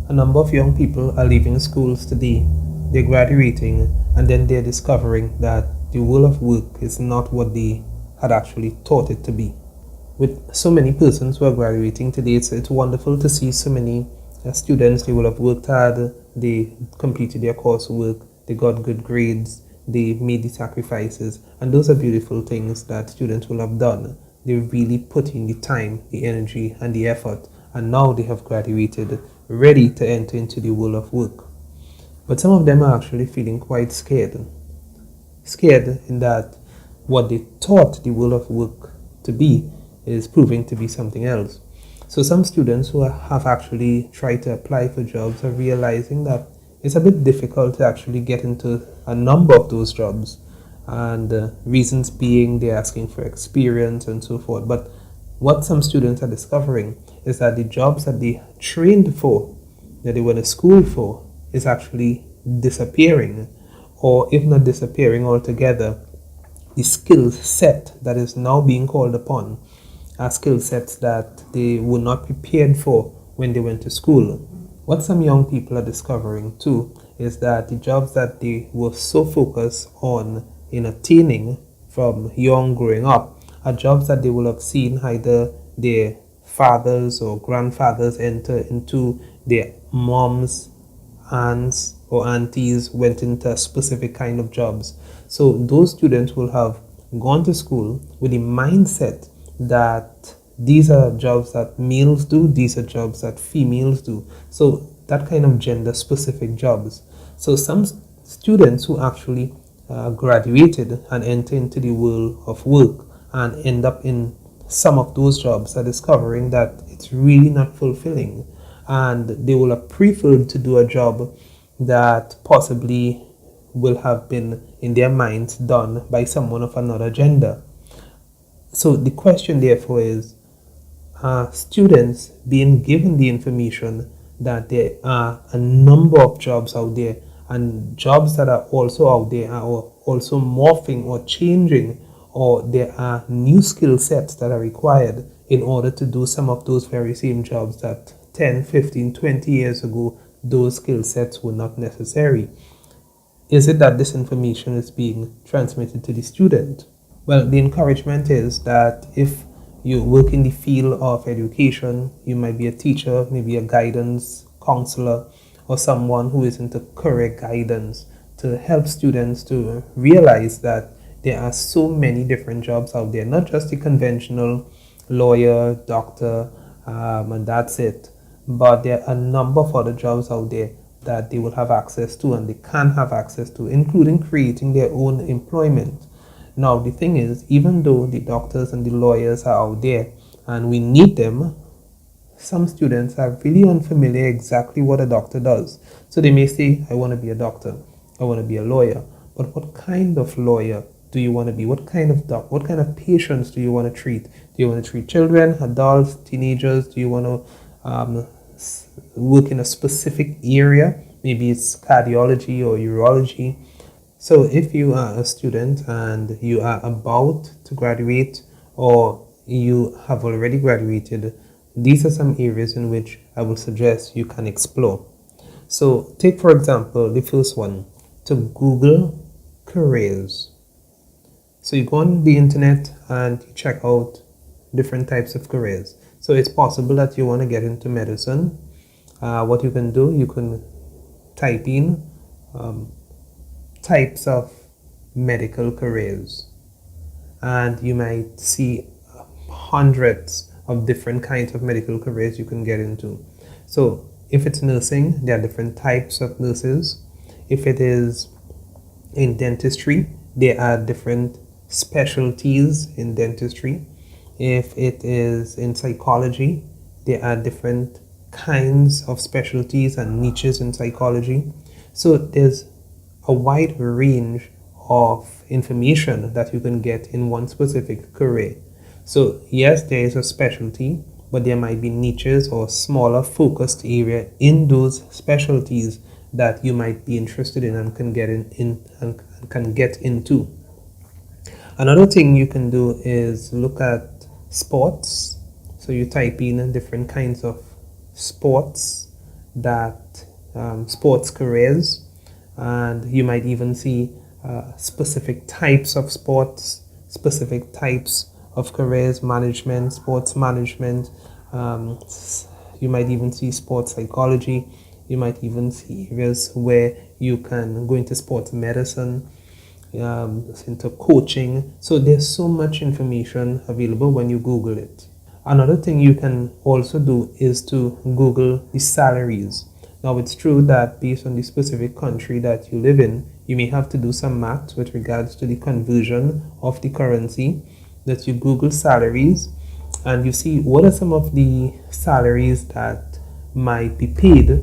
A number of young people are leaving schools today. They're graduating and then they're discovering that the world of work is not what they had actually thought it to be. With so many persons who are graduating today, it's wonderful to see so many students. They will have worked hard, they completed their coursework, they got good grades, they made the sacrifices, and those are beautiful things that students will have done. They really put in the time, the energy, and the effort, and now they have graduated, ready to enter into the world of work. But some of them are actually feeling quite scared. Scared in that what they thought the world of work to be is proving to be something else. So some students who have actually tried to apply for jobs are realizing that it's a bit difficult to actually get into a number of those jobs, and reasons being they're asking for experience and so forth. But what some students are discovering is that the jobs that they trained for, that they went to school for, is actually disappearing, or if not disappearing altogether, the skill set that is now being called upon are skill sets that they were not prepared for when they went to school. What some young people are discovering too is that the jobs that they were so focused on in attaining from young growing up are jobs that they will have seen either their fathers or grandfathers enter into, their moms, aunts or aunties went into a specific kind of jobs. So those students will have gone to school with the mindset that these are jobs that males do, these are jobs that females do. So that kind of gender specific jobs. So some students who actually graduated and enter into the world of work and end up in some of those jobs are discovering that it's really not fulfilling, and they will have preferred to do a job that possibly will have been in their minds done by someone of another gender. So the question therefore is, are students being given the information that there are a number of jobs out there, and jobs that are also out there are also morphing or changing, or there are new skill sets that are required in order to do some of those very same jobs that 10, 15, 20 years ago those skill sets were not necessary? Is it that this information is being transmitted to the student? Well, the encouragement is that if you work in the field of education, you might be a teacher, maybe a guidance counselor, or someone who is into career guidance, to help students to realize that there are so many different jobs out there, not just the conventional lawyer, doctor, and that's it. But there are a number of other jobs out there that they will have access to and they can have access to, including creating their own employment. Now, the thing is, even though the doctors and the lawyers are out there and we need them, some students are really unfamiliar exactly what a doctor does. So they may say, I want to be a doctor, I want to be a lawyer, but what kind of lawyer do you want to be? What kind of patients do you want to treat? Do you want to treat children, adults, teenagers? Do you want to work in a specific area? Maybe it's cardiology or urology. So if you are a student and you are about to graduate, or you have already graduated, these are some areas in which I will suggest you can explore. So take for example the first one, to Google careers. So you go on the internet and you check out different types of careers. So it's possible that you want to get into medicine. What you can do, you can type in types of medical careers, and you might see hundreds of different kinds of medical careers you can get into. So if it's nursing, there are different types of nurses. If it is in dentistry, there are different specialties in dentistry. If it is in psychology, there are different kinds of specialties and niches in psychology. So there's a wide range of information that you can get in one specific career. So yes, there is a specialty, but there might be niches or smaller focused area in those specialties that you might be interested in and can get and can get into. Another thing you can do is look at sports. So you type in different kinds of sports that sports careers, and you might even see specific types of sports, specific types of careers, management, sports management. Um, you might even see sports psychology. You might even see areas where you can go into sports medicine, into coaching. So there's so much information available when you Google it. Another thing you can also do is to Google the salaries. Now, it's true that based on the specific country that you live in, you may have to do some math with regards to the conversion of the currency. That you Google salaries and you see what are some of the salaries that might be paid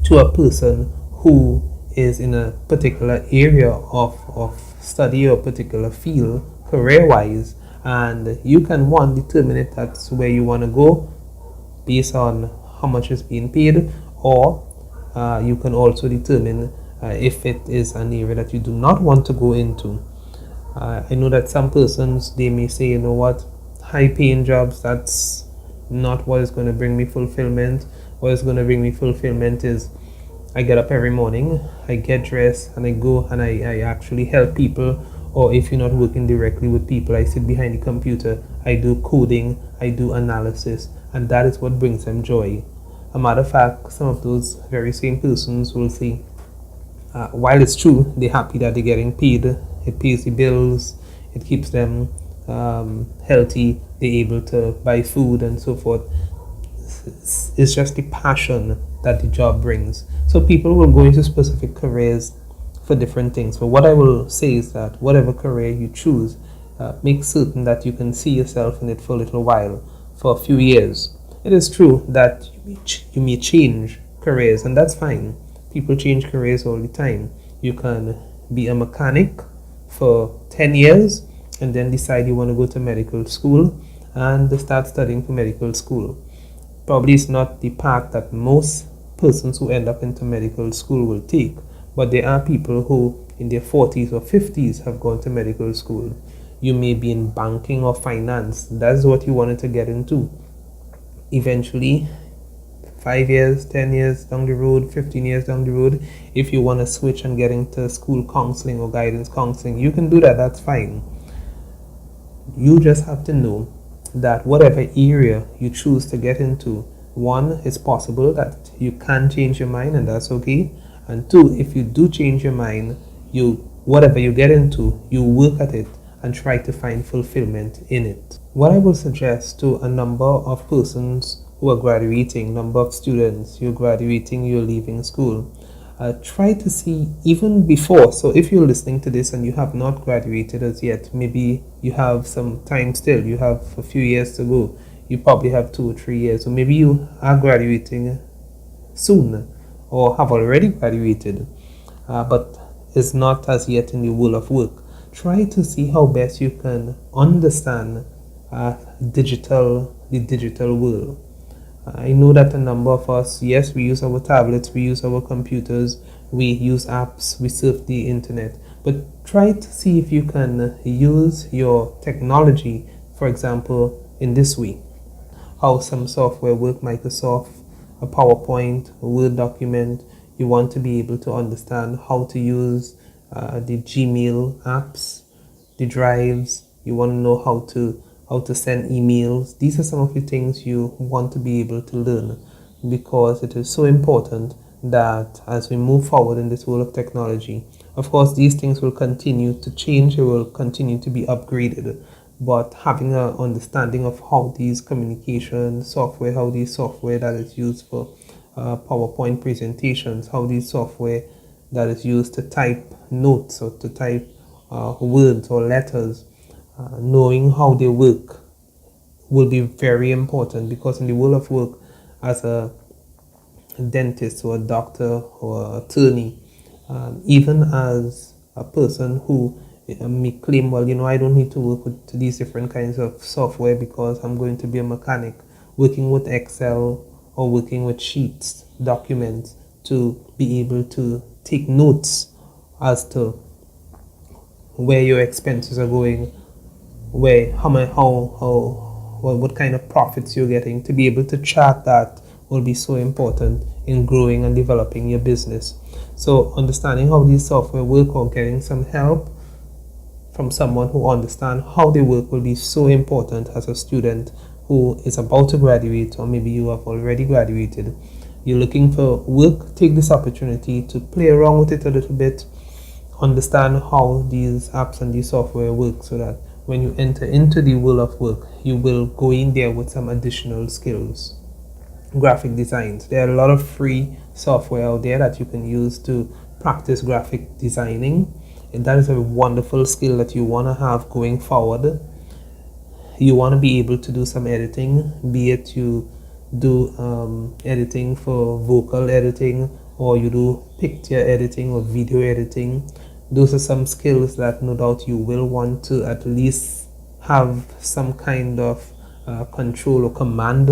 to a person who is in a particular area of study or particular field career-wise, and you can one determine it that's where you want to go based on how much is being paid, or you can also determine if it is an area that you do not want to go into. I know that some persons, they may say, you know what, high paying jobs, that's not what is going to bring me fulfillment. What is going to bring me fulfillment is I get up every morning, I get dressed, and I go and I actually help people. Or if you're not working directly with people, I sit behind the computer, I do coding, I do analysis, and that is what brings them joy. A matter of fact, some of those very same persons will say, while it's true, they're happy that they're getting paid, it pays the bills, it keeps them healthy, they're able to buy food and so forth. It's just the passion that the job brings. So people will go into specific careers for different things. But what I will say is that whatever career you choose, make certain that you can see yourself in it for a little while, for a few years. It is true that you may change careers, and that's fine. People change careers all the time. You can be a mechanic for 10 years and then decide you want to go to medical school and start studying for medical school. Probably it's not the path that most persons who end up into medical school will take, but there are people who in their 40s or 50s have gone to medical school. You may be in banking or finance. That's what you wanted to get into. Eventually, 5 years, 10 years down the road, 15 years down the road, if you want to switch and get into school counseling or guidance counseling, you can do that. That's fine. You just have to know that whatever area you choose to get into, one, it's possible that you can change your mind, and that's okay. And two, if you do change your mind, whatever you get into, you work at it and try to find fulfillment in it. What I will suggest to a number of persons who are graduating, number of students, you're graduating, you're leaving school, try to see even before. So if you're listening to this and you have not graduated as yet, maybe you have some time still, you have a few years to go, you probably have 2 or 3 years, or maybe you are graduating soon or have already graduated, but is not as yet in the world of work. Try to see how best you can understand the digital world. I know that a number of us, yes, we use our tablets, we use our computers, we use apps, we surf the internet, but try to see if you can use your technology, for example, in this way. How some software work, Microsoft, a PowerPoint, a Word document, you want to be able to understand how to use the Gmail apps, the drives, you want to know how to send emails. These are some of the things you want to be able to learn, because it is so important that as we move forward in this world of technology, of course these things will continue to change, they will continue to be upgraded, but having an understanding of how these communication software, how these software that is used for PowerPoint presentations, how these software that is used to type notes or to type words or letters, knowing how they work will be very important, because in the world of work, as a dentist or a doctor or attorney, even as a person who may claim, well, I don't need to work with these different kinds of software because I'm going to be a mechanic, working with Excel or working with sheets, documents, to be able to take notes as to where your expenses are going, what kind of profits you're getting. To be able to chart that will be so important in growing and developing your business. So understanding how these software work or getting some help from someone who understands how they work will be so important as a student who is about to graduate, or maybe you have already graduated. You're looking for work, take this opportunity to play around with it a little bit, understand how these apps and these software work, so that when you enter into the world of work, you will go in there with some additional skills. Graphic designs. There are a lot of free software out there that you can use to practice graphic designing, and that is a wonderful skill that you want to have going forward. You want to be able to do some editing, be it you do editing for vocal editing, or you do picture editing or video editing. Those are some skills that no doubt you will want to at least have some kind of control or command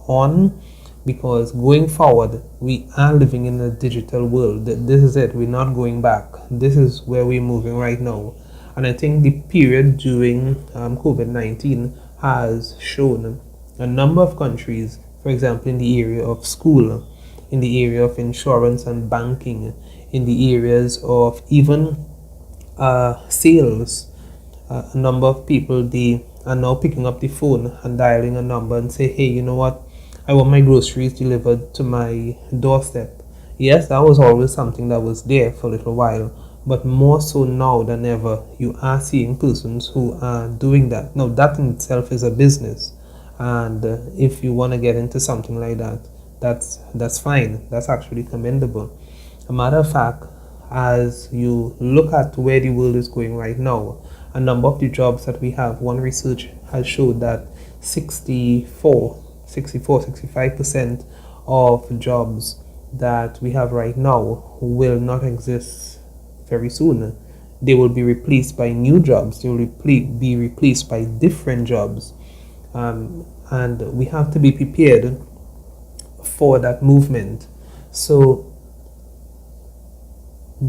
on, because going forward we are living in a digital world. This is it. We're not going back. This is where we're moving right now. And I think the period during COVID-19 has shown a number of countries, for example, in the area of school, in the area of insurance and banking, in the areas of even sales, a number of people, they are now picking up the phone and dialing a number and say, hey, you know what, I want my groceries delivered to my doorstep. Yes, that was always something that was there for a little while, but more so now than ever, you are seeing persons who are doing that. Now, that in itself is a business, and if you want to get into something like that, that's fine. That's actually commendable. A matter of fact, as you look at where the world is going right now, a number of the jobs that we have, one research has showed that 65% of jobs that we have right now will not exist very soon. They will be replaced by new jobs. They will be replaced by different jobs. And we have to be prepared for that movement. So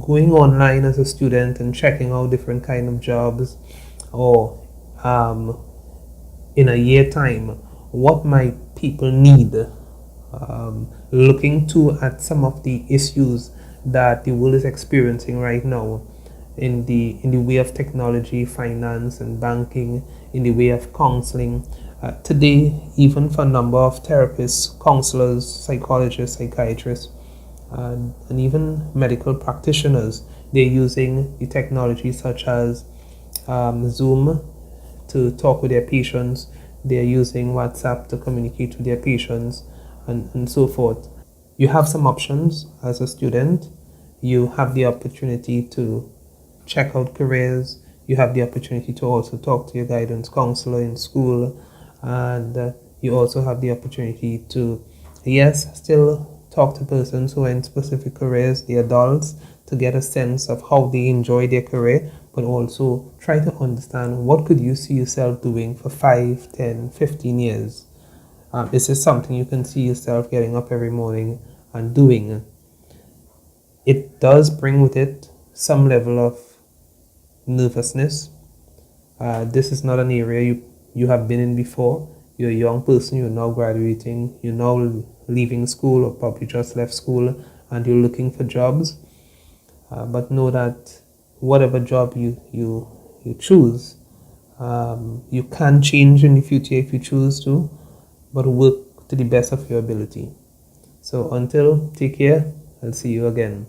going online as a student and checking out different kind of jobs, or in a year time, what might people need, looking to at some of the issues that the world is experiencing right now in the way of technology, finance and banking, in the way of counseling. Today, even for a number of therapists, counselors, psychologists, psychiatrists, and even medical practitioners, they're using the technology such as Zoom to talk with their patients. They're using WhatsApp to communicate with their patients, and so forth. You have some options as a student. You have the opportunity to check out careers. You have the opportunity to also talk to your guidance counselor in school, and you also have the opportunity to, yes, still talk to persons who are in specific careers, the adults, to get a sense of how they enjoy their career, but also try to understand what could you see yourself doing for 5, 10, 15 years. Is this something you can see yourself getting up every morning and doing? It does bring with it some level of nervousness. This is not an area you have been in before. You're a young person, you're now graduating, you're now leaving school or probably just left school, and you're looking for jobs. But know that whatever job you choose, you can change in the future if you choose to, but work to the best of your ability. So until, take care, I'll see you again.